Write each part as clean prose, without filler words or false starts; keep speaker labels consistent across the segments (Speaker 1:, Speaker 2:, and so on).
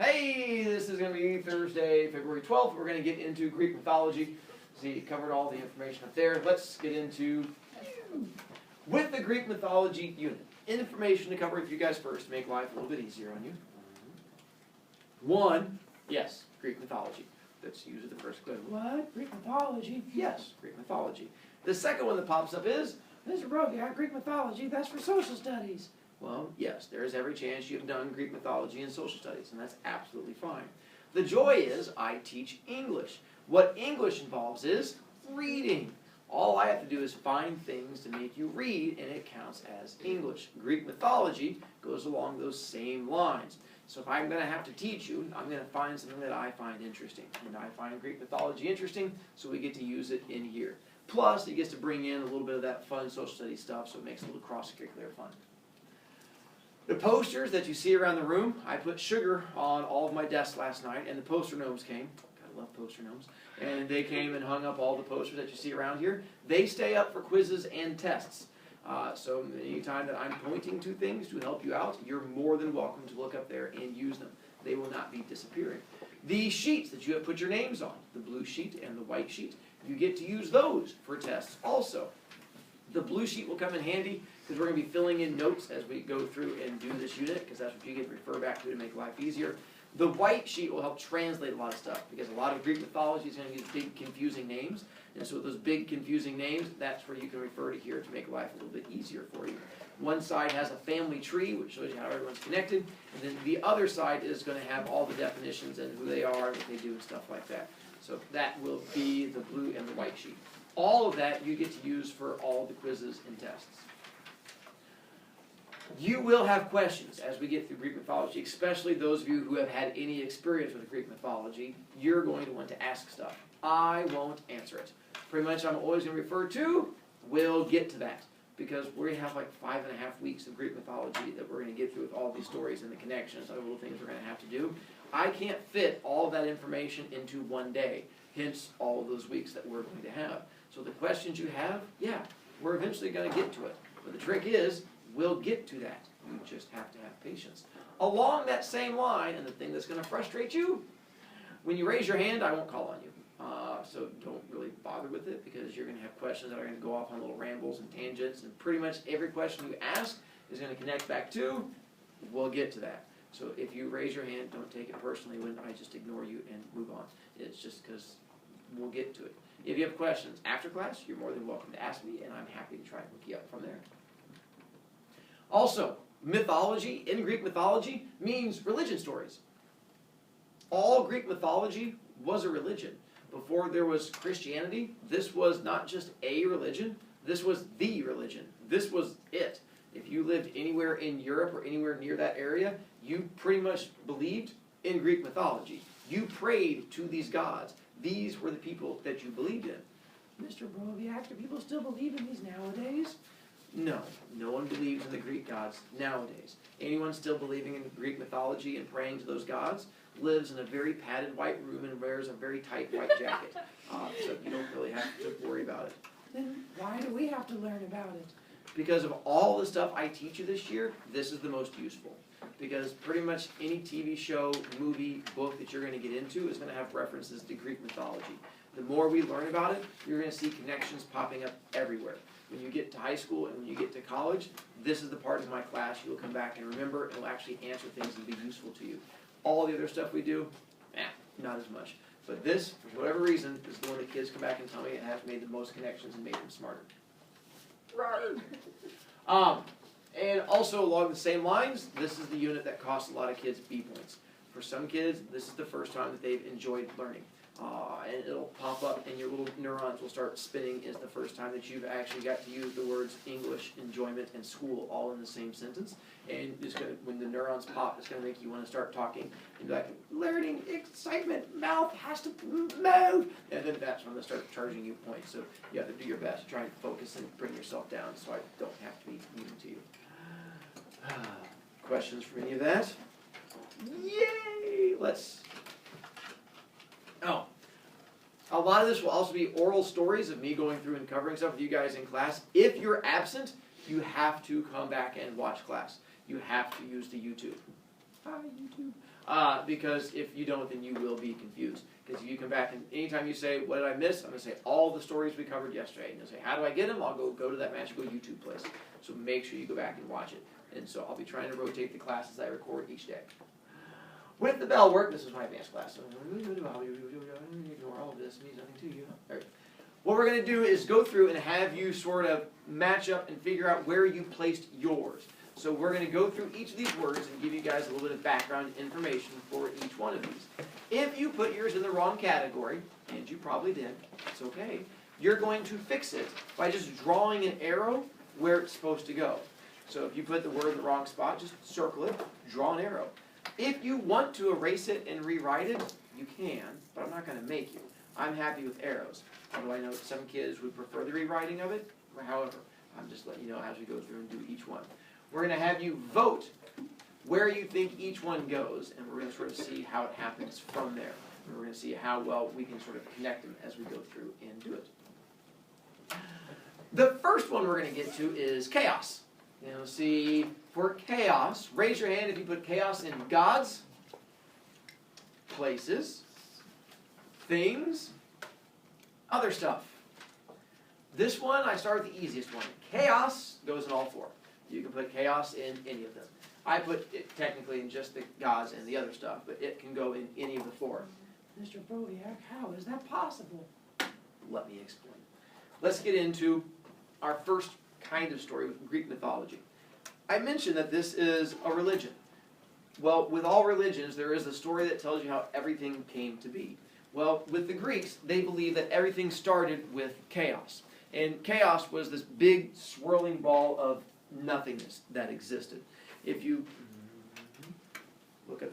Speaker 1: Hey, this is going to be Thursday, February 12th. We're going to get into Greek mythology. See, covered all the information up there. Let's get into with the Greek mythology unit. Information to cover with you guys first to make life a little bit easier on you. One, yes, Greek mythology. That's usually the first clue. What? Greek mythology? Yes, Greek mythology. The second one that pops up is, Mr. Brovicast, Greek mythology, that's for social studies. Well, yes, there is every chance you've done Greek mythology and social studies, and that's absolutely fine. The joy is I teach English. What English involves is reading. All I have to do is find things to make you read, and it counts as English. Greek mythology goes along those same lines. So if I'm going to have to teach you, I'm going to find something that I find interesting. And I find Greek mythology interesting, so we get to use it in here. Plus, it gets to bring in a little bit of that fun social studies stuff, so it makes it a little cross-curricular fun. The posters that you see around the room, I put sugar on all of my desks last night, and the poster gnomes came. I love poster gnomes. And they came and hung up all the posters that you see around here. They stay up for quizzes and tests. So anytime that I'm pointing to things to help you out, you're more than welcome to look up there and use them. They will not be disappearing. The sheets that you have put your names on, the blue sheet and the white sheet, you get to use those for tests also. The blue sheet will come in handy because we're going to be filling in notes as we go through and do this unit, because that's what you get to refer back to make life easier. The white sheet will help translate a lot of stuff, because a lot of Greek mythology is going to use big, confusing names. And so those big, confusing names, that's where you can refer to here to make life a little bit easier for you. One side has a family tree, which shows you how everyone's connected. And then the other side is going to have all the definitions and who they are and what they do and stuff like that. So that will be the blue and the white sheet. All of that you get to use for all the quizzes and tests. You will have questions as we get through Greek mythology, especially those of you who have had any experience with Greek mythology. You're going to want to ask stuff. I won't answer it. Pretty much I'm always going to refer to, we'll get to that. Because we have like 5.5 weeks of Greek mythology that we're going to get through with all these stories and the connections, other little things we're going to have to do. I can't fit all that information into one day, hence all of those weeks that we're going to have. So the questions you have, yeah, we're eventually going to get to it. But the trick is, we'll get to that. You just have to have patience. Along that same line, and the thing that's going to frustrate you, when you raise your hand, I won't call on you. So don't really bother with it, because you're going to have questions that are going to go off on little rambles and tangents, and pretty much every question you ask is going to connect back to, we'll get to that. So if you raise your hand, don't take it personally when I just ignore you and move on. It's just because we'll get to it. If you have questions after class, you're more than welcome to ask me, and I'm happy to try and look you up from there. Also, mythology, in Greek mythology, means religion stories. All Greek mythology was a religion. Before there was Christianity, this was not just a religion, this was the religion. This was it. If you lived anywhere in Europe or anywhere near that area, you pretty much believed in Greek mythology. You prayed to these gods. These were the people that you believed in. Mr. Brovicast, do people still believe in these nowadays? No, no one believes in the Greek gods nowadays. Anyone still believing in Greek mythology and praying to those gods lives in a very padded white room and wears a very tight white jacket. So you don't really have to worry about it. Then why do we have to learn about it? Because of all the stuff I teach you this year, this is the most useful. Because pretty much any TV show, movie, book that you're going to get into is going to have references to Greek mythology. The more we learn about it, you're going to see connections popping up everywhere. When you get to high school and when you get to college, this is the part of my class you'll come back and remember, and will actually answer things and be useful to you. All the other stuff we do, not as much. But this, for whatever reason, is the one that kids come back and tell me it has made the most connections and made them smarter. And also along the same lines, this is the unit that costs a lot of kids B points. For some kids, this is the first time that they've enjoyed learning. And it'll pop up and your little neurons will start spinning is the first time that you've actually got to use the words English, enjoyment, and school all in the same sentence. And it's gonna, when the neurons pop, it's going to make you want to start talking and be like, learning, excitement, mouth has to move. And then that's when they start charging you points. So you have to do your best to try and focus and bring yourself down so I don't have to be mean to you. Questions for any of that? Yay! A lot of this will also be oral stories of me going through and covering stuff with you guys in class. If you're absent, you have to come back and watch class. You have to use the YouTube. Hi, YouTube. because if you don't, then you will be confused. Because if you come back and anytime you say, what did I miss? I'm going to say all the stories we covered yesterday. And you'll say, how do I get them? I'll go to that magical YouTube place. So make sure you go back and watch it. And so I'll be trying to rotate the classes I record each day. With the bell work, this is my advanced class. So ignore all of this, it means nothing to you. All right. What we're going to do is go through and have you sort of match up and figure out where you placed yours. So we're going to go through each of these words and give you guys a little bit of background information for each one of these. If you put yours in the wrong category, and you probably did, it's okay, you're going to fix it by just drawing an arrow where it's supposed to go. So if you put the word in the wrong spot, just circle it, draw an arrow. If you want to erase it and rewrite it, you can, but I'm not going to make you. I'm happy with arrows. Although I know some kids would prefer the rewriting of it. However, I'm just letting you know as we go through and do each one. We're going to have you vote where you think each one goes, and we're going to sort of see how it happens from there. And we're going to see how well we can sort of connect them as we go through and do it. The first one we're going to get to is chaos. And you'll see for chaos, raise your hand if you put chaos in gods, places, things, other stuff. This one, I start with the easiest one. Chaos goes in all four. You can put chaos in any of them. I put it technically in just the gods and the other stuff, but it can go in any of the four.
Speaker 2: Mr. Brovicast, how is that possible?
Speaker 1: Let me explain. Let's get into our first kind of story with Greek mythology. I mentioned that this is a religion. Well, with all religions, there is a story that tells you how everything came to be. Well, with the Greeks, they believe that everything started with chaos. And chaos was this big swirling ball of nothingness that existed. If you look at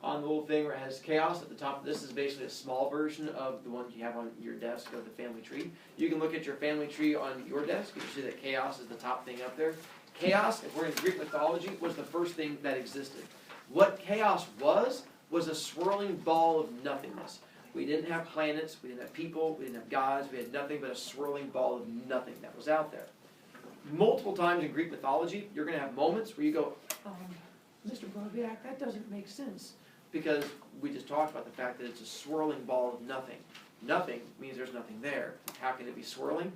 Speaker 1: on the little thing where it has chaos at the top, this is basically a small version of the one you have on your desk of the family tree. You can look at your family tree on your desk and you see that chaos is the top thing up there. Chaos, according to Greek mythology, was the first thing that existed. What chaos was a swirling ball of nothingness. We didn't have planets, we didn't have people, we didn't have gods, we had nothing but a swirling ball of nothing that was out there. Multiple times in Greek mythology, you're going to have moments where you go,
Speaker 2: Mr. Brovicast, that doesn't make sense.
Speaker 1: because we just talked about the fact that it's a swirling ball of nothing. Nothing means there's nothing there. How can it be swirling?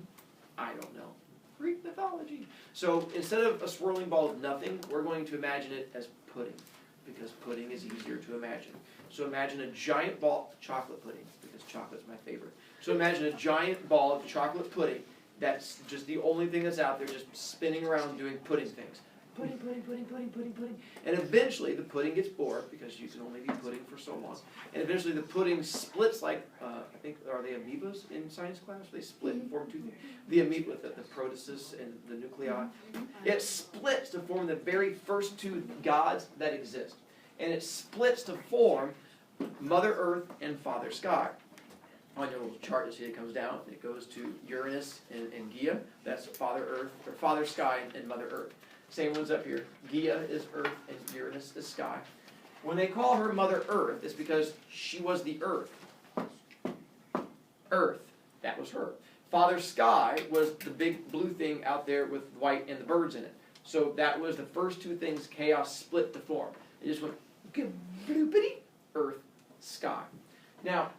Speaker 1: I don't know. Greek mythology. So instead of a swirling ball of nothing, we're going to imagine it as pudding, because pudding is easier to imagine. So imagine a giant ball of chocolate pudding, because chocolate's my favorite. So imagine a giant ball of chocolate pudding that's just the only thing that's out there, just spinning around doing pudding things.
Speaker 2: Pudding, pudding, pudding, pudding, pudding, pudding.
Speaker 1: And eventually the pudding gets bored, because you can only be pudding for so long. And eventually the pudding splits like, I think, are they amoebas in science class? They split and form two things. The amoeba, the protosis and the nuclei. It splits to form the very first two gods that exist. And it splits to form Mother Earth and Father Sky. On your little chart, you see it comes down. It goes to Uranus and Gaia. That's Father Earth, or Father Sky and Mother Earth. Same one's up here. Gaia is Earth and Uranus is Sky. When they call her Mother Earth, it's because she was the Earth. Earth, that was her. Father Sky was the big blue thing out there with white and the birds in it. So that was the first two things chaos split to form. It just went bloopity, Earth, Sky. Now,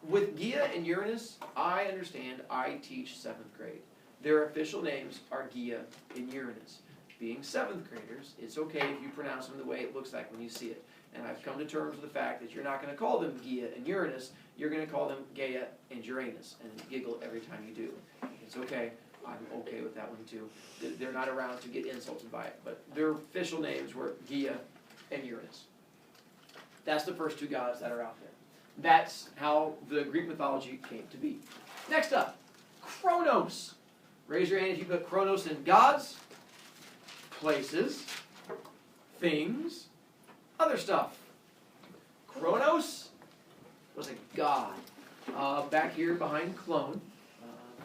Speaker 1: with Gaia and Uranus, I understand I teach 7th grade. Their official names are Gaia and Uranus. Being 7th graders, it's okay if you pronounce them the way it looks like when you see it. And I've come to terms with the fact that you're not going to call them Gaia and Uranus, you're going to call them Gaia and Uranus, and giggle every time you do. It's okay. I'm okay with that one too. They're not around to get insulted by it, but their official names were Gaia and Uranus. That's the first two gods that are out there. That's how the Greek mythology came to be. Next up, Kronos. Raise your hand if you put Kronos in gods, places, things, other stuff. Kronos was a god. Back here behind Clone,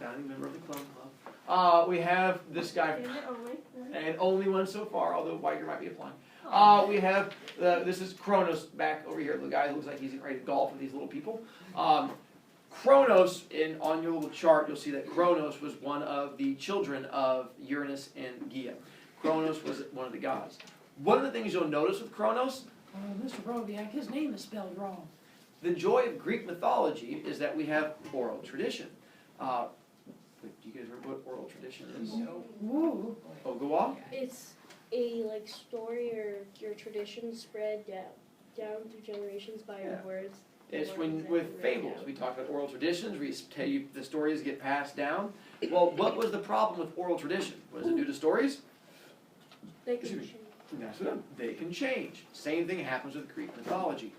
Speaker 1: founding member of the Clone Club. We have this guy, and only one so far, although Weiger might be applying. We have, this is Kronos back over here, the guy who looks like he's getting ready to golf with these little people. Kronos, on your little chart, you'll see that Kronos was one of the children of Uranus and Gaia. Kronos was one of the gods. One of the things you'll notice with Kronos,
Speaker 2: Mr. Brovicast, his name is spelled wrong.
Speaker 1: The joy of Greek mythology is that we have oral tradition. Do you guys remember what oral tradition is?
Speaker 3: No.
Speaker 2: Ooh.
Speaker 1: Oh, go on.
Speaker 4: It's a story or your tradition spread down through generations by your words.
Speaker 1: It's
Speaker 4: Words
Speaker 1: when
Speaker 4: that
Speaker 1: with
Speaker 4: you write
Speaker 1: fables.
Speaker 4: down.
Speaker 1: We talk about oral traditions. We tell you the stories get passed down. Well, what was the problem with oral tradition? What does it do to stories?
Speaker 4: They can
Speaker 1: Excuse me.
Speaker 4: change.
Speaker 1: That's what they can change. Same thing happens with Greek mythology.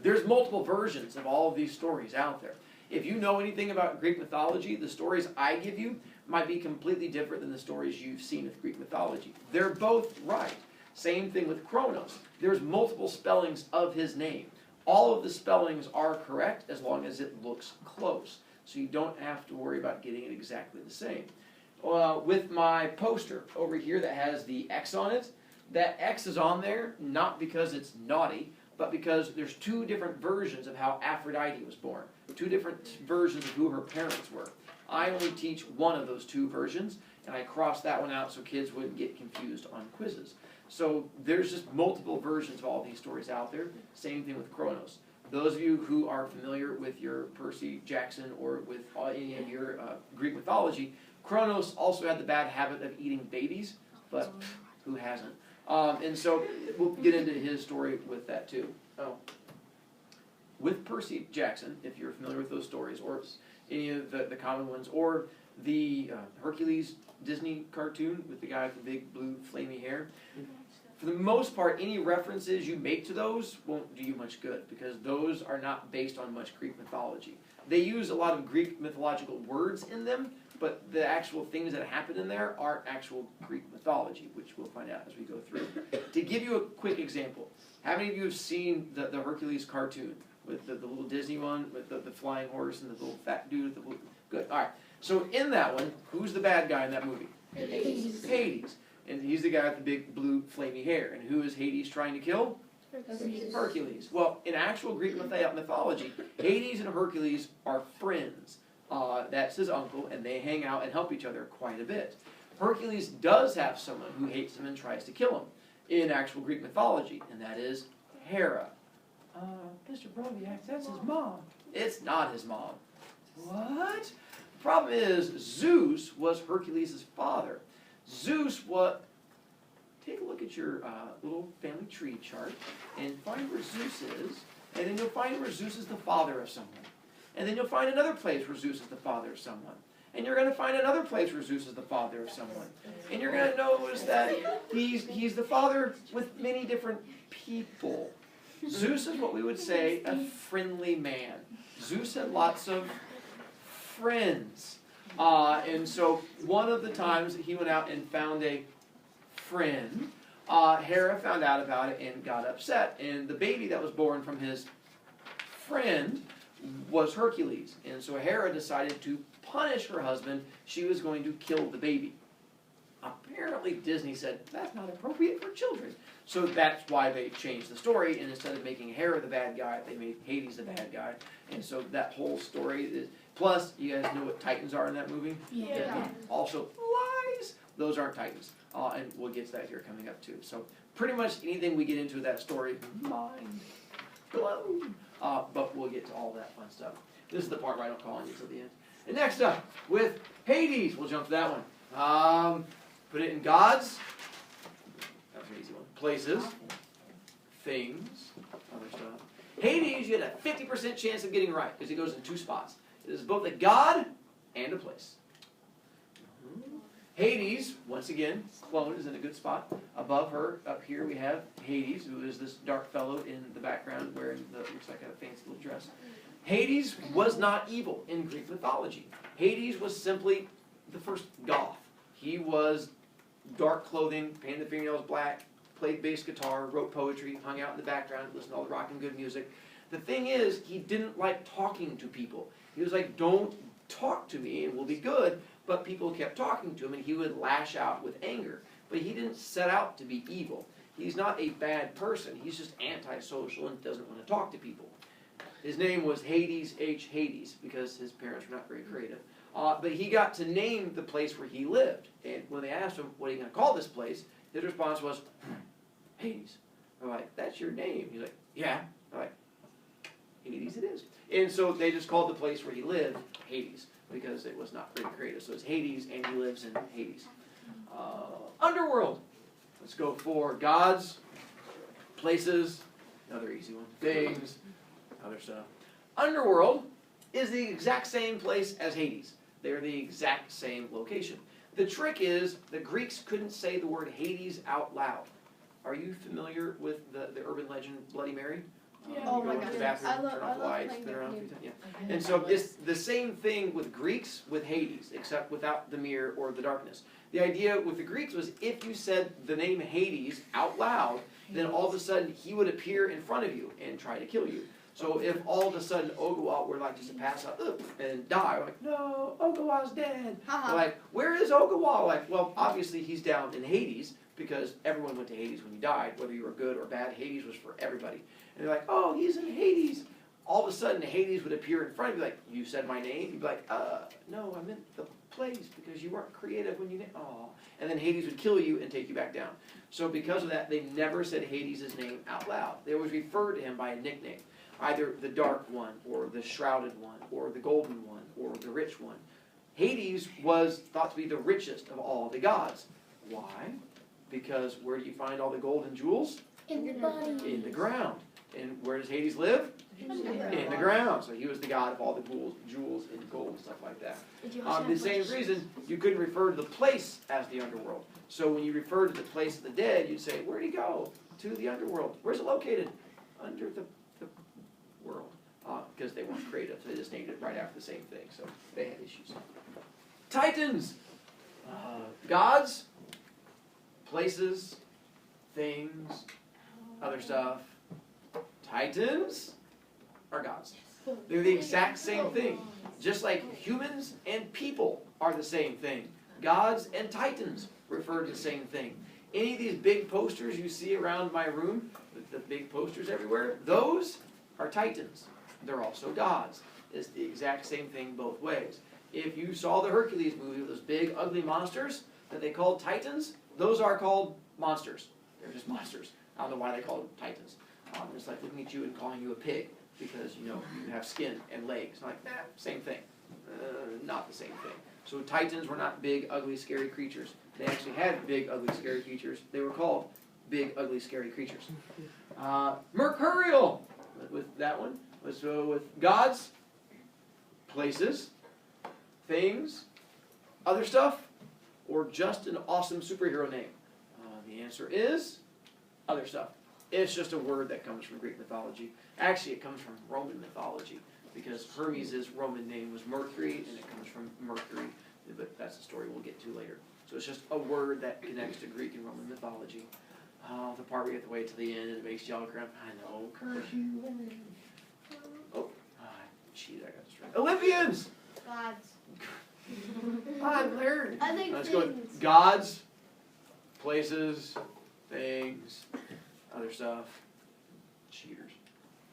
Speaker 1: There's multiple versions of all of these stories out there. If you know anything about Greek mythology, the stories I give you might be completely different than the stories you've seen with Greek mythology. They're both right. Same thing with Kronos. There's multiple spellings of his name. All of the spellings are correct as long as it looks close. So you don't have to worry about getting it exactly the same. With my poster over here that has the X on it, that X is on there not because it's naughty, but because there's two different versions of how Aphrodite was born. Two different versions of who her parents were. I only teach one of those two versions, and I crossed that one out so kids wouldn't get confused on quizzes. So there's just multiple versions of all these stories out there. Same thing with Kronos. Those of you who are familiar with your Percy Jackson or with any of your Greek mythology, Kronos also had the bad habit of eating babies, but who hasn't? And so we'll get into his story with that too. With Percy Jackson, if you're familiar with those stories, or any of the common ones, or the Hercules Disney cartoon with the guy with the big blue flamey hair, for the most part, any references you make to those won't do you much good, because those are not based on much Greek mythology. They use a lot of Greek mythological words in them, but the actual things that happen in there aren't actual Greek mythology, which we'll find out as we go through. To give you a quick example, how many of you have seen the Hercules cartoon with the little Disney one with the flying horse and the little fat dude? Good, all right. So in that one, who's the bad guy in that movie?
Speaker 4: Hades.
Speaker 1: Hades. And he's the guy with the big blue flamey hair. And who is Hades trying to kill? Hercules. Well, in actual Greek mythology, Hades and Hercules are friends. That's his uncle, and they hang out and help each other quite a bit. Hercules does have someone who hates him and tries to kill him in actual Greek mythology, and that is Hera.
Speaker 2: Mr. Brovicast, that's his mom.
Speaker 1: It's not his mom.
Speaker 2: What?
Speaker 1: The problem is, Zeus was Hercules' father. Zeus, take a look at your little family tree chart and find where Zeus is, and then you'll find where Zeus is the father of someone. And then you'll find another place where Zeus is the father of someone. And you're going to find another place where Zeus is the father of someone. And you're going to notice that he's the father with many different people. Zeus is what we would say a friendly man. Zeus had lots of friends. And so one of the times that he went out and found a friend, Hera found out about it and got upset. And the baby that was born from his friend was Hercules. And so Hera decided to punish her husband. She was going to kill the baby. Apparently Disney said, that's not appropriate for children. So that's why they changed the story, and instead of making Hera the bad guy, they made Hades the bad guy. And so that whole story is, plus, you guys know what Titans are in that movie?
Speaker 4: Yeah.
Speaker 1: Also, lies! Those aren't Titans. And we'll get to that here coming up too. So pretty much anything we get into that story, mind blown. But we'll get to all that fun stuff. This is the part where I don't call on you till the end. And next up, with Hades, we'll jump to that one. Put it in gods. That was an easy one. Places. Things. Other stuff. Hades, you had a 50% chance of getting right, because it goes in two spots. It is both a god and a place. Hades, once again, clone is in a good spot. Above her, up here, we have Hades, who is this dark fellow in the background wearing the, looks like a fancy little dress. Hades was not evil in Greek mythology. Hades was simply the first goth. He was dark clothing, painted the fingernails black, played bass guitar, wrote poetry, hung out in the background, listened to all the rock and good music. The thing is, he didn't like talking to people. He was like, don't talk to me and we'll be good. But people kept talking to him and he would lash out with anger. But he didn't set out to be evil. He's not a bad person. He's just antisocial and doesn't want to talk to people. His name was Hades H. Hades because his parents were not very creative. But he got to name the place where he lived. And when they asked him, what are you going to call this place? His response was, Hades. They're like, that's your name. He's like, yeah. They're like, Hades it is. And so they just called the place where he lived Hades, because it was not very creative. So it's Hades, and he lives in Hades. Underworld. Let's go for gods, places, another easy one, things, other stuff. Underworld is the exact same place as Hades. They're the exact same location. The trick is the Greeks couldn't say the word Hades out loud. Are you familiar with the urban legend Bloody Mary?
Speaker 2: Yeah.
Speaker 3: Oh
Speaker 1: You
Speaker 3: my
Speaker 1: go into the
Speaker 3: gosh,
Speaker 1: bathroom,
Speaker 3: I love-
Speaker 1: turn
Speaker 3: I
Speaker 1: off the
Speaker 3: love
Speaker 1: lights,
Speaker 3: playing
Speaker 1: spin around a
Speaker 3: that
Speaker 1: few times.
Speaker 3: game.
Speaker 1: Yeah. And so it's the same thing with Greeks with Hades, except without the mirror or the darkness. The idea with the Greeks was if you said the name Hades out loud, then all of a sudden he would appear in front of you and try to kill you. So if all of a sudden Ogawa were like just to pass out and die, we're like, no, Ogawa's dead.
Speaker 3: Haha.
Speaker 1: We're like, where is Ogawa? Like, well, obviously he's down in Hades because everyone went to Hades when you died, whether you were good or bad. Hades was for everybody. And they're like, oh, he's in Hades. All of a sudden Hades would appear in front of you like, you said my name? You'd be like, no, I meant the place because you weren't creative when you named, oh. And then Hades would kill you and take you back down. So because of that, they never said Hades' name out loud. They always referred to him by a nickname. Either the dark one, or the shrouded one, or the golden one, or the rich one. Hades was thought to be the richest of all the gods. Why? Because where do you find all the gold and jewels?
Speaker 3: In the body.
Speaker 1: In the ground. And where does Hades live? In the ground. So he was the god of all the jewels and gold and stuff like that. The same reason you couldn't refer to the place as the underworld. So when you refer to the place of the dead, you'd say, where'd he go? To the underworld. Where's it located? Under the world. Because they weren't creative. So they just named it right after the same thing. So they had issues. Titans. Gods, places, things, other stuff. Titans are gods. They're the exact same thing. Just like humans and people are the same thing. Gods and titans refer to the same thing. Any of these big posters you see around my room, the big posters everywhere, those are titans. They're also gods. It's the exact same thing both ways. If you saw the Hercules movie with those big ugly monsters that they called titans, those are called monsters. They're just monsters. I don't know why they call them titans. It's like looking at you and calling you a pig because you have skin and legs. Like that, same thing. Not the same thing. So titans were not big, ugly, scary creatures. They actually had big, ugly, scary creatures. They were called big, ugly, scary creatures. Mercurial, with that one. So with gods, places, things, other stuff, or just an awesome superhero name. The answer is other stuff. It's just a word that comes from Greek mythology. Actually, it comes from Roman mythology because Hermes' Roman name was Mercury, and it comes from Mercury. But that's a story we'll get to later. So it's just a word that connects to Greek and Roman mythology. The part where you have to wait till the end and it makes you all cramp. I know, curse you. Oh, I cheated. I got distracted. Olympians!
Speaker 3: Gods.
Speaker 2: I learned.
Speaker 3: I think
Speaker 1: Let's go
Speaker 3: things.
Speaker 1: with gods, places, things, other stuff. Cheaters.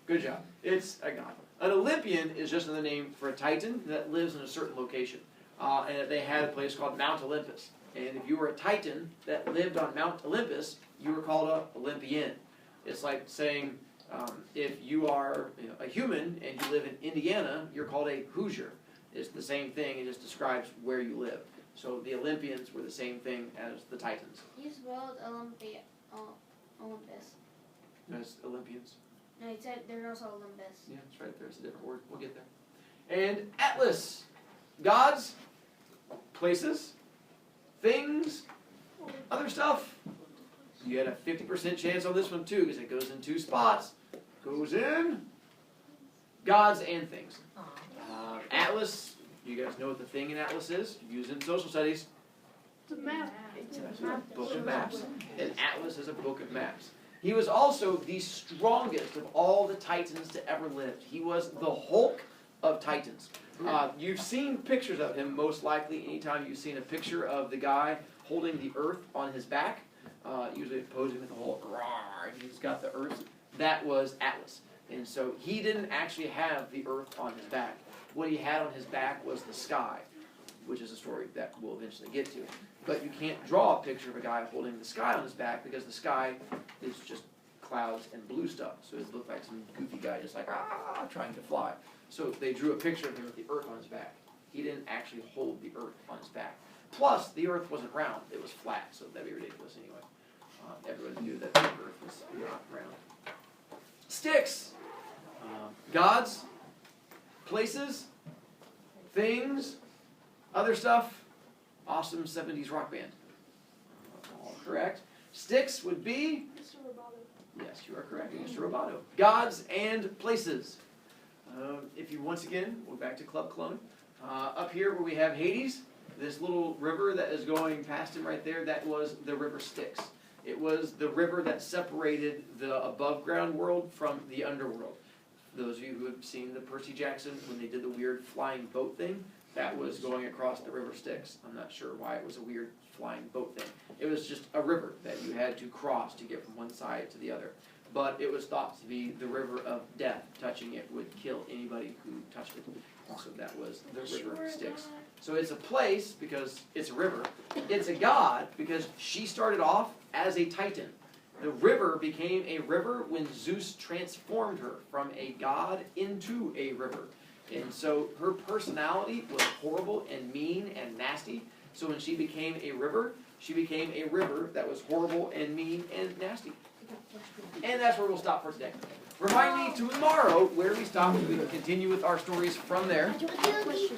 Speaker 1: Good job. It's a god. An Olympian is just another name for a titan that lives in a certain location. And they had a place called Mount Olympus. And if you were a titan that lived on Mount Olympus, you were called an Olympian. It's like saying if you are a human and you live in Indiana, you're called a Hoosier. It's the same thing. It just describes where you live. So the Olympians were the same thing as the Titans.
Speaker 3: You spelled Olympus.
Speaker 1: As Olympians.
Speaker 3: No, he said there's also Olympus.
Speaker 1: Yeah, it's right there. It's a different word. We'll get there. And Atlas. Gods, places, things, other stuff. You had a 50% chance on this one too because it goes in two spots. Goes in gods and things. Atlas, you guys know what the thing in Atlas is? You use it in social studies.
Speaker 2: It's a map.
Speaker 1: It's a book of maps. An atlas is a book of maps. He was also the strongest of all the titans to ever live. He was the Hulk of titans. You've seen pictures of him, most likely, anytime you've seen a picture of the guy holding the earth on his back, usually posing with the Hulk, rawr, and he's got the earth. That was Atlas. And so he didn't actually have the earth on his back. What he had on his back was the sky, which is a story that we'll eventually get to. But you can't draw a picture of a guy holding the sky on his back because the sky is just clouds and blue stuff. So it looked like some goofy guy just like, trying to fly. So they drew a picture of him with the earth on his back. He didn't actually hold the earth on his back. Plus, the earth wasn't round, it was flat, so that'd be ridiculous anyway. Everybody knew that the earth was not round. Sticks! Gods, places, things, other stuff, awesome 70s rock band. All correct. Sticks would be?
Speaker 4: Mr. Roboto.
Speaker 1: Yes, you are correct, Mr. Roboto. Gods and places. If you, once again, we're back to Club Clone. Up here where we have Hades, this little river that is going past him right there, that was the river Styx. It was the river that separated the above ground world from the underworld. Those of you who have seen the Percy Jackson, when they did the weird flying boat thing, that was going across the river Styx. I'm not sure why it was a weird flying boat thing. It was just a river that you had to cross to get from one side to the other. But it was thought to be the river of death. Touching it would kill anybody who touched it. So that was the river Styx. So it's a place because it's a river. It's a god because she started off as a titan. The river became a river when Zeus transformed her from a god into a river. And so her personality was horrible and mean and nasty. So when she became a river that was horrible and mean and nasty. And that's where we'll stop for today. Remind me tomorrow where we stop, so we can continue with our stories from there.
Speaker 4: I do have a question.